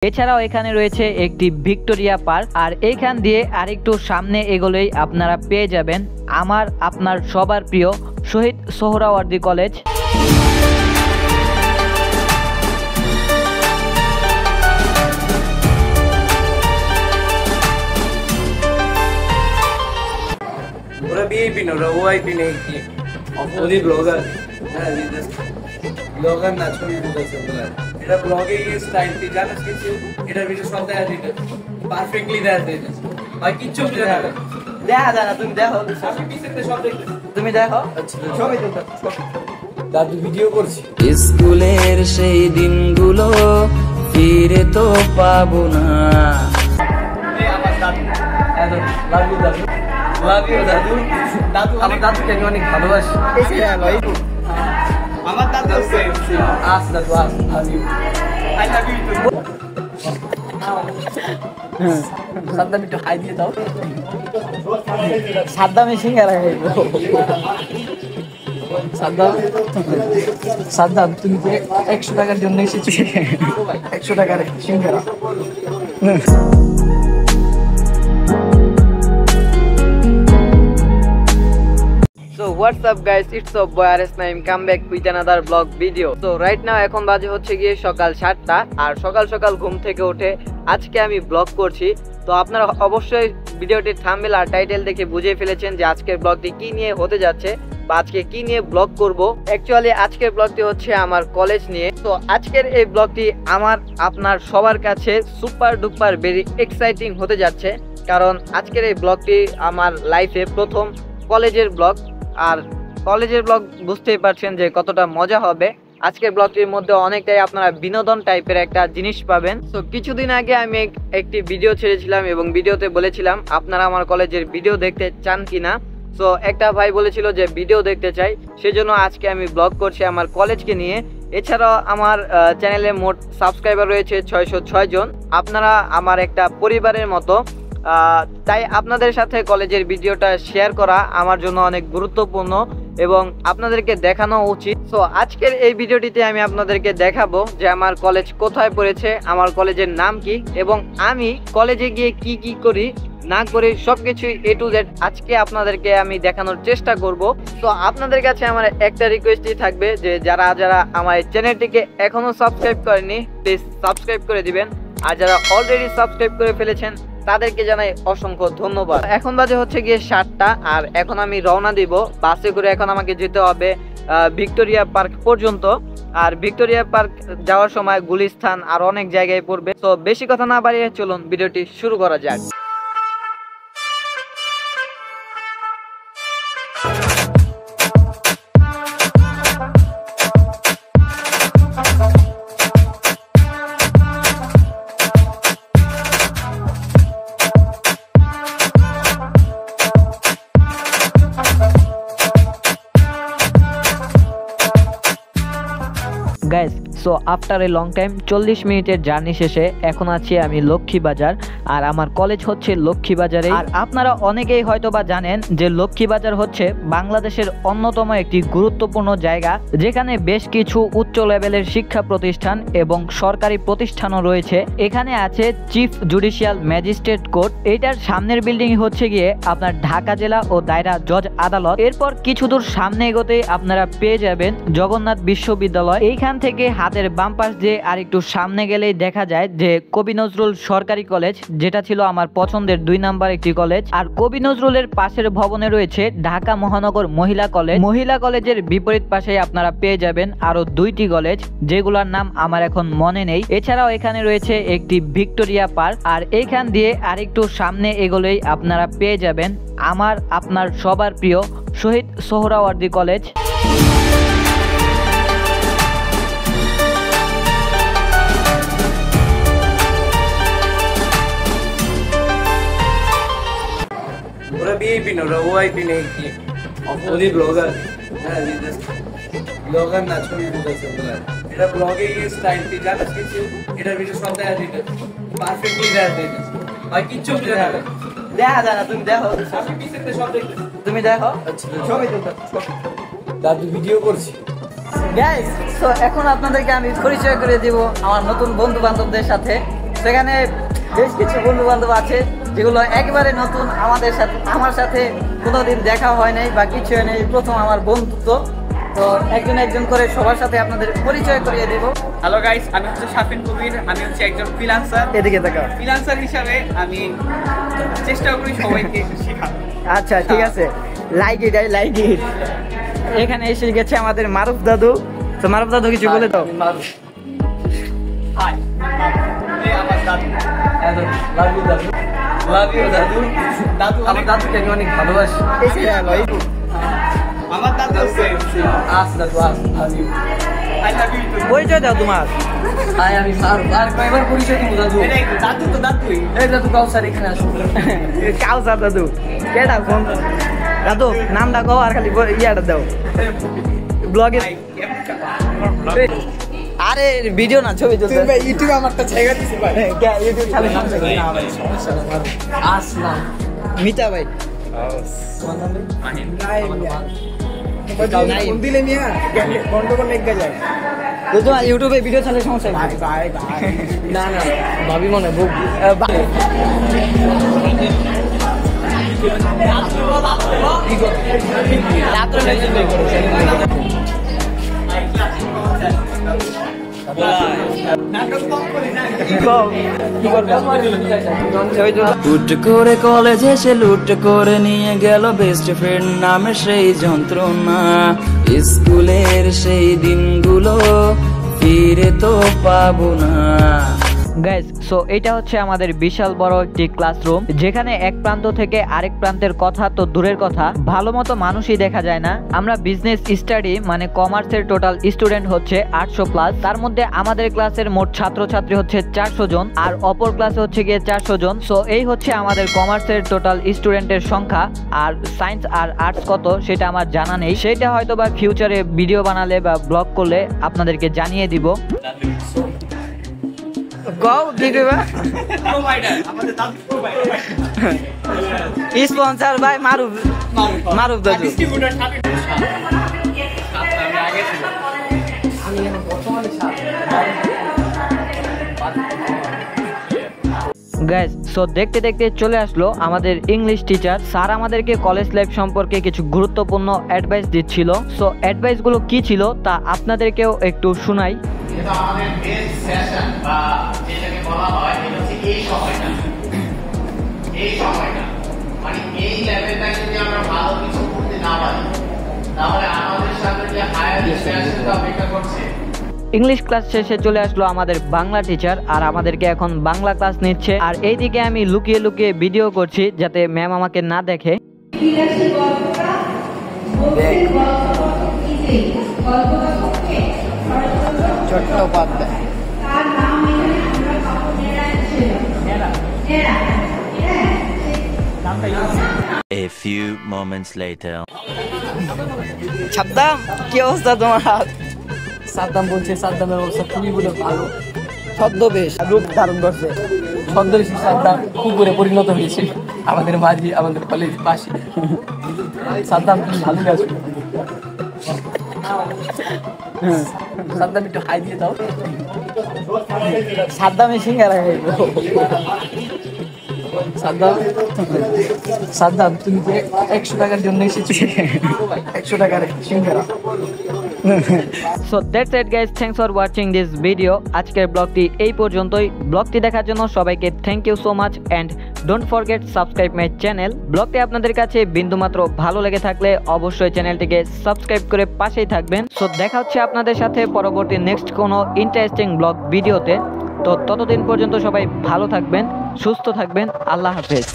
এছাড়াও এখানে রয়েছে একটি ভিক্টোরিয়া পার্ক, আর এইখান দিয়ে আরেকটু সামনে এগোলেই আপনারা পেয়ে যাবেন আমার আপনার সবার প্রিয় শহীদ সোহরাওয়ার্দী কলেজ। ওরা ভিআইপি না, ওরা ওআইপি নেই কি ওদি ব্লগার। হ্যাঁ ব্লগার না, ছবি তুলতেছে বলে এটা ব্লগিং এর স্টাইল। তুই জানিস কিছু এটার বিষয়ে সব দেখা দিতে পারফেক্টলি দেখা দিতে ভাই, কিচ্ছু বুঝে না দেখা যায় না। তুমি দেখো, আমি পিছনে সব দেখতে, তুমি দেখো। আচ্ছা ছবি তুলতে দাদু ভিডিও করছি। স্কুলের সেই দিনগুলো ফিরে তো পাবো না। আমার দাদু, লাভ ইউ দাদু, লাভ ইউ দাদু। দাদু আমার দাদুকে আমি অনেক ভালোবাসি। আমার দাদু আস দাদু আস, love you, I love you too. Saddam একটু হাই দিয়ে দাও। সাদ্দামে সিঙ্গারা খাইব। সাদ্দাম, সাদ্দাম তুমি যে 100 টাকার জন্য এসেছি, 100 টাকার সিঙ্গারা। So what's up guys, it's your boy RS Naim, come back with another vlog video. So right now এখন বাজে হচ্ছে গিয়ে সকাল 7টা, আর সকাল সকাল ঘুম থেকে উঠে আজকে আমি ব্লগ করছি। তো আপনারা অবশ্যই ভিডিওটির থাম্বনেল আর টাইটেল দেখে বুঝে ফেলেছেন যে আজকের ব্লগটি কি নিয়ে হতে যাচ্ছে বা আজকে কি নিয়ে ব্লগ করব। অ্যাকচুয়ালি আজকের ব্লগটি হচ্ছে আমার কলেজ নিয়ে। তো আজকের এই ব্লগটি আমার আপনার সবার কাছে সুপার ডুপার ভেরি এক্সাইটিং হতে যাচ্ছে, কারণ আজকের এই ব্লগটি আমার লাইফে প্রথম কলেজের ব্লগ। আর কলেজের ব্লগ বুঝতেই পারছেন যে কতটা মজা হবে। আজকের ব্লগটির মধ্যে অনেকটাই আপনারা বিনোদন টাইপের একটা জিনিস পাবেন। তো কিছুদিন আগে আমি একটি ভিডিও ছেড়েছিলাম এবং ভিডিওতে বলেছিলাম আপনারা আমার কলেজের ভিডিও দেখতে চান কিনা। তো একটা ভাই বলেছিল যে ভিডিও দেখতে চাই, সেজন্য আজকে আমি ব্লগ করছি আমার কলেজকে নিয়ে। এছাড়াও আমার চ্যানেলে মোট সাবস্ক্রাইবার রয়েছে 606 জন। আপনারা আমার একটা পরিবারের মতো, তাই আপনাদের সাথে কলেজের ভিডিওটা শেয়ার করা আমার জন্য অনেক গুরুত্বপূর্ণ এবং আপনাদেরকে দেখানো উচিত। সো আজকের এই ভিডিওটিতে আমি আপনাদেরকে দেখাবো যে আমার কলেজ কোথায় পড়েছে, আমার কলেজের নাম কি, এবং আমি কলেজে গিয়ে কি কি করি না করে সবকিছু A to Z আজকে আপনাদেরকে আমি দেখানোর চেষ্টা করব। তো আপনাদের কাছে আমার একটা রিকোয়েস্টই থাকবে যে যারা যারা আমার এই চ্যানেলটিকে এখনো সাবস্ক্রাইব করেনি প্লিজ সাবস্ক্রাইব করে দিবেন, আর যারা অলরেডি সাবস্ক্রাইব করে ফেলেছেন তাদেরকে জানাই অসংখ্য ধন্যবাদ। এখন বাজে হচ্ছে গিয়ে 7টা, আর এখন আমি রওনা দিব বাসে করে। এখন আমাকে যেতে হবে ভিক্টোরিয়া পার্ক পর্যন্ত, আর ভিক্টোরিয়া পার্ক যাওয়ার সময় গুলিস্তান আর অনেক জায়গায় পড়বে। তো বেশি কথা না বাড়িয়ে চলুন ভিডিওটি শুরু করা যাক। Guys, so after a long time 40 মিনিটের জার্নি শেষে এখন আছি আমি লক্ষ্মীবাজার, আর আমার কলেজ হচ্ছে লক্ষ্মীবাজারে। আর আপনারা অনেকেই হয়তোবা জানেন যে লক্ষ্মীবাজার হচ্ছে বাংলাদেশের অন্যতম একটি গুরুত্বপূর্ণ জায়গা, যেখানে বেশ কিছু উচ্চ লেভেলের শিক্ষা প্রতিষ্ঠান এবং সরকারি প্রতিষ্ঠানও রয়েছে। এখানে আছে চিফ জুডিশিয়াল ম্যাজিস্ট্রেট কোর্ট, এটার সামনের বিল্ডিং হচ্ছে গিয়ে আপনার ঢাকা জেলা ও দায়রা জজ আদালত। এরপর কিছু দূর সামনে এগোতেই আপনারা পেয়ে যাবেন জগন্নাথ বিশ্ববিদ্যালয়। এইখান থেকে হাতের বাম পাশ দিয়ে আর একটু সামনে গেলেই দেখা যায় যে কবি নজরুল সরকারি কলেজ, যেটা ছিল আমার পছন্দের 2 নাম্বার একটি কলেজ। আর কবি নজরুলের পাশের ভবনে রয়েছে ঢাকা মহানগর মহিলা কলেজ। মহিলা কলেজের বিপরীত পাশে আপনারা পেয়ে যাবেন আরো 2টি কলেজ, যেগুলোর নাম আমার এখন মনে নেই। এছাড়াও এখানে রয়েছে একটি ভিক্টোরিয়া পার্ক, আর এইখান দিয়ে আরেকটু সামনে এগোলেই আপনারা পেয়ে যাবেন আমার আপনার সবার প্রিয় শহীদ সোহরাওয়ার্দী কলেজ। ওরা ভিআইপি না, ওরা ওআইপি নেই কি ওদি ব্লগার। হ্যাঁ ব্লগার না, ছবি তুলতেছে বলে এটা ব্লগিং এর স্টাইল। তুই জানিস কিছু এটার বিষয়ে সব দেখা দিতে পারফেক্টলি দেখা দিতে ভাই, কিচ্ছু বুঝে না দেখা যায় না। তুমি দেখো, আমি পিছনে সব দেখতে, তুমি দেখো। আচ্ছা ছবি তুলতে দাদু ভিডিও করছি। গাইস, তো এখন আপনাদেরকে আমি পরিচয় করে দিব আমার নতুন বন্ধু বান্ধবদের সাথে। সেখানে বেশ কিছু বন্ধু বান্ধব আছে যেগুলো একেবারে নতুন, আমার সাথে কোনোদিন দেখা হয় নাই বা কিছু হয় নাই, প্রথম আমার বন্ধুত্ব। তো একজন একজন করে সবার সাথে আপনাদের পরিচয় করিয়ে দেব। হ্যালো গাইস, আমি হচ্ছে শাফিন কবির। আমি হচ্ছে একজন ফ্রিল্যান্সার। এদিকে দেখা ফ্রিল্যান্সার হিসাবে আমি চেষ্টা করি সবাইকে শেখানো। আচ্ছা ঠিক আছে, লাইক ইট। এখানে এসে গেছে আমাদের মারুফ দাদু। তো মারুফ দাদু কিছু বলে দাও। হাই, এই আমার দাদু। লাভ ইউ দাদু। দাদু আমার দাদুকে আমি অনেক ভালোবাসি। আমার দাদু আছে। দাদু love you. I love you. পরিচয় দাও তোমার। আমি মারুফ। আর কয়বার পরিচয় দিব দাদু? দাদু তো দাদুই। এই দাদু কাউসার এখানে আসুন। কাউসার দাদু কেডা ফোন? দাদু নামটা কও আর খালি ইয়াটা দাও ব্লগে। আরে ভিডিও না, ছবি তুলতে। ভাই ইউটিউবে আমারটা জায়গা দিছি ভাই। কে ইউটিউব চ্যানেল নাম না ভাই, সমস্যা না ভাই। আসলাম। মিতা ভাই। ফোন দিলে মিয়া গন্ডগোল লেগে যায়। তো তোমার ইউটিউবে ভিডিও ছাড়লে সমস্যা নেই। না ভাবি মনে বুক। হুট করে কলেজ এসে লুট করে নিয়ে গেল বেস্ট ফ্রেন্ড নামে সেই যন্ত্রণা। স্কুলের সেই দিনগুলো ফিরে তো পাবো না। গাইস, সো এটা হচ্ছে আমাদের বিশাল বড় একটি ক্লাসরুম, যেখানে এক প্রান্ত থেকে আরেক প্রান্তের কথা তো দূরের কথা, ভালো মতো মানুষই দেখা যায় না। আমরা বিজনেস স্টাডি মানে কমার্সের টোটাল স্টুডেন্ট হচ্ছে 800+। তার মধ্যে আমাদের ক্লাসের মোট ছাত্রছাত্রী হচ্ছে 400 জন, আর অপর ক্লাসে হচ্ছে গিয়ে 400 জন। সো এই হচ্ছে আমাদের কমার্সের টোটাল স্টুডেন্টের সংখ্যা। আর সায়েন্স আর আর্টস কত সেটা আমার জানা নেই, সেটা হয়তো বা ফিউচারে ভিডিও বানালে বা ব্লগ করলে আপনাদেরকে জানিয়ে দিব। স্পন্সর বাই মারুফ দাদু। গাইস, সো দেখতে দেখতে চলে আসলো আমাদের ইংলিশ টিচার। স্যার আমাদেরকে কলেজ লাইফ সম্পর্কে কিছু গুরুত্বপূর্ণ অ্যাডভাইস দিচ্ছিল। সো অ্যাডভাইস গুলো কি ছিল তা আপনাদেরকেও একটু শোনাই। এটা আমাদের বেস্ট সেশন বা যেটাকে বলা হয় এটা হচ্ছে এই সময়টা মানে এই লেভেলটা যদি আমরা ভালো কিছু করতে না পারি তাহলে আমাদের সামনে যে হায়ার সেশনটা অপেক্ষা করছে। ইংলিশ ক্লাস শেষে চলে আসলো আমাদের বাংলা টিচার, আর আমাদেরকে এখন বাংলা ক্লাস নিচ্ছে। আর এইদিকে আমি লুকিয়ে লুকিয়ে ভিডিও করছি যাতে ম্যাম আমাকে না দেখে। Chattopadhyay. A few moments later. Saddam, কি অবস্থা তোমার? সাদ্দাম বলছে সাদ্দামের অবস্থা খুবই বলে ভালো। ছদ্মবেশ রূপ ধারণ করছে। ছদ্মবেশী সাদ্দাম কুকুরে পরিণত হয়েছে আমাদের মাঝে, আমাদের কলেজ পাশে। সাদ্দাম তুমি ভালো আছো? সাদ্দাম একটু হাই দিয়ে দাও। সাদ্দামে সিঙ্গারা খাইব। সাদ্দাম তুমি যে 100 টাকার জন্য এসেছো, 100 টাকার সিঙ্গারা। So that's it guys, thanks for watching this video. আজকের ব্লগটি এই পর্যন্তই। ব্লগটি দেখার জন্য সবাইকে thank you so much and don't forget subscribe my channel. ব্লগটি আপনাদের কাছে বিন্দুমাত্র ভালো লেগে থাকলে অবশ্যই চ্যানেলটিকে সাবস্ক্রাইব করে পাশেই থাকবেন। সো দেখা হচ্ছে আপনাদের সাথে পরবর্তী নেক্সট কোনো ইন্টারেস্টিং ব্লগ ভিডিওতে। তো ততদিন পর্যন্ত সবাই ভালো থাকবেন, সুস্থ থাকবেন। আল্লাহ হাফেজ।